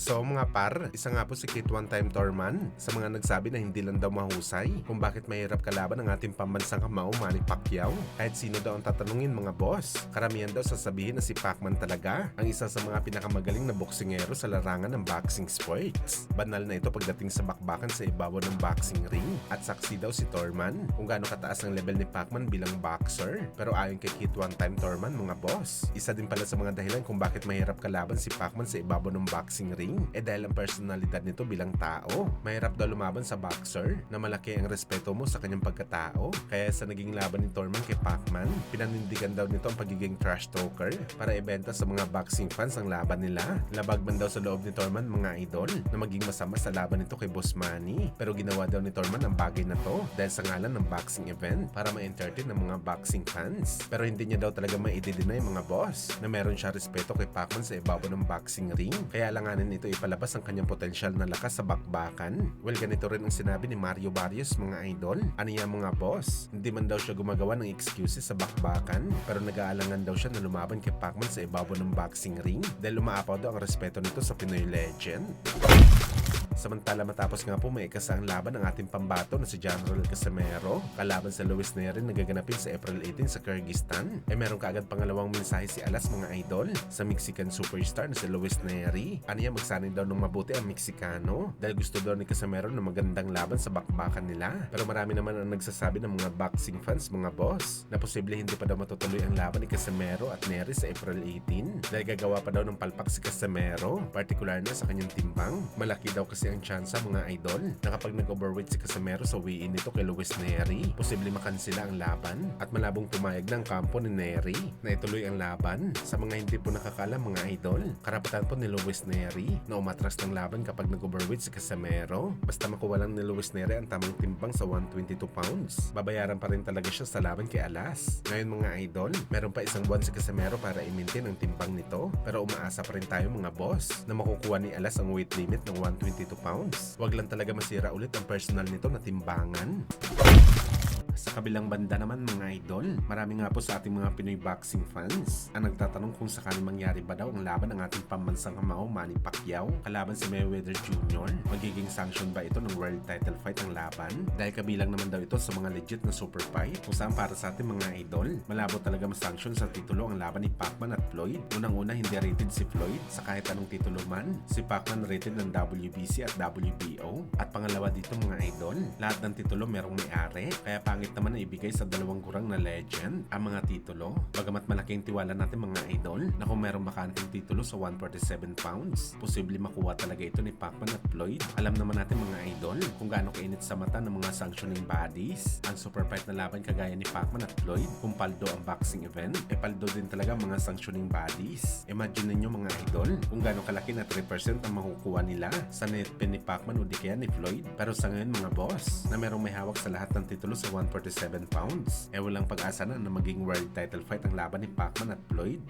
So mga par, isa nga po si Kit One Time Torman sa mga nagsabi na hindi lang daw mahusay kung bakit mahirap kalaban ang ating pambansang kamao Manny Pacquiao. Kahit sino daw ang tatanungin mga boss, karamihan daw sasabihin na si Pacman talaga ang isa sa mga pinakamagaling na boksingero sa larangan ng boxing sports. Banal na ito pagdating sa bakbakan sa ibabaw ng boxing ring at saksi daw si Torman kung gaano kataas ang level ni Pacman bilang boxer. Pero ayon kay Kit One Time Torman mga boss, isa din pala sa mga dahilan kung bakit mahirap kalaban si Pacman sa ibabaw ng boxing ring dahil ang personalidad nito bilang tao. Mahirap daw lumaban sa boxer na malaki ang respeto mo sa kanyang pagkatao. Kaya sa naging laban ni Torman kay Pacman, pinanindigan daw nito ang pagiging trash talker para ibenta sa mga boxing fans ang laban nila. Labag man daw sa loob ni Torman mga idol na maging masama sa laban nito kay Boss Manny. Pero ginawa daw ni Torman ang bagay na to dahil sa ngalan ng boxing event para ma-entertain ng mga boxing fans. Pero hindi niya daw talaga ma-i-deny mga boss na meron siya respeto kay Pacman sa ibabaw ng boxing ring. Kaya langanin ito ipalabas ang kanyang potensyal na lakas sa bakbakan. Well, ganito rin ang sinabi ni Mario Barrios mga idol. Ano yan mga boss? Hindi man daw siya gumagawa ng excuses sa bakbakan pero nag-aalangan daw siya na lumaban kay Pacman sa ibabaw ng boxing ring dahil umaapaw daw ang respeto nito sa Pinoy legend. Samantala matapos nga po may ikasang laban ng ating pambato na si General Casimero kalaban sa Luis Neri na gaganapin sa April 18 sa Kyrgyzstan. Meron kaagad pangalawang mensahe si Alas mga idol sa Mexican superstar na si Luis Neri. Aniya magsanay daw ng mabuti ang Meksikano dahil gusto daw ni Casimero na magandang laban sa bakbakan nila. Pero marami naman ang nagsasabi ng mga boxing fans mga boss na posible hindi pa daw matutuloy ang laban ni Casimero at Neri sa April 18 dahil gagawa pa daw ng palpak si Casimero, particular na sa kanyang timbang. Malaki daw kasi ang tsansa mga idol na kapag nag-overweight si Casimero sa weigh-in nito kay Luis Neri, posible makansila ang laban at malabong pumayag ng kampo ni Neri na ituloy ang laban. Sa mga hindi po nakakalam mga idol, karapatan po ni Luis Neri na umatras ng laban kapag nag-overweight si Casimero. Basta makuha lang ni Luis Neri ang tamang timbang sa 122 pounds, babayaran pa rin talaga siya sa laban kay Alas. Ngayon mga idol, meron pa isang buwan si Casimero para i-maintain ang timbang nito pero umaasa pa rin tayo mga boss na makukuha ni Alas ang weight limit ng 122 pounds. Wag lang talaga masira ulit ang personal nito na timbangan. Sa kabilang banda naman mga idol, marami nga po sa ating mga Pinoy boxing fans ang nagtatanong kung sakaling mangyari ba daw ang laban ng ating pambansang kamao Manny Pacquiao kalaban si Mayweather Jr. Magiging sanction ba ito ng world title fight ang laban? Dahil kabilang naman daw ito sa mga legit na super fight kung saan para sa ating mga idol, malabo talaga masanction sa titulo ang laban ni Pacman at Floyd. Unang-una hindi rated si Floyd sa kahit anong titulo man. Si Pacman rated ng WBC at WBO. At pangalawa dito mga idol, lahat ng titulo merong may-ari kaya pangit naman na ibigay sa dalawang gurang na legend ang mga titulo. Bagamat malaking tiwala natin mga idol na kung merong bakanting titulo sa 147 pounds, posible makuha talaga ito ni Pacman at Floyd. Alam naman natin mga idol kung gaano kainit sa mata ng mga sanctioning bodies ang super fight na laban kagaya ni Pacman at Floyd. Kung paldo ang boxing event, paldo din talaga mga sanctioning bodies. Imagine ninyo mga idol kung gaano kalaki na 3% ang makukuha nila sa net pin ni Pacman o di kaya ni Floyd. Pero sa ngayon mga boss na merong may hawak sa lahat ng titulo sa 147 pounds, walang pag-asa na maging world title fight ang laban ni Pacman at Floyd.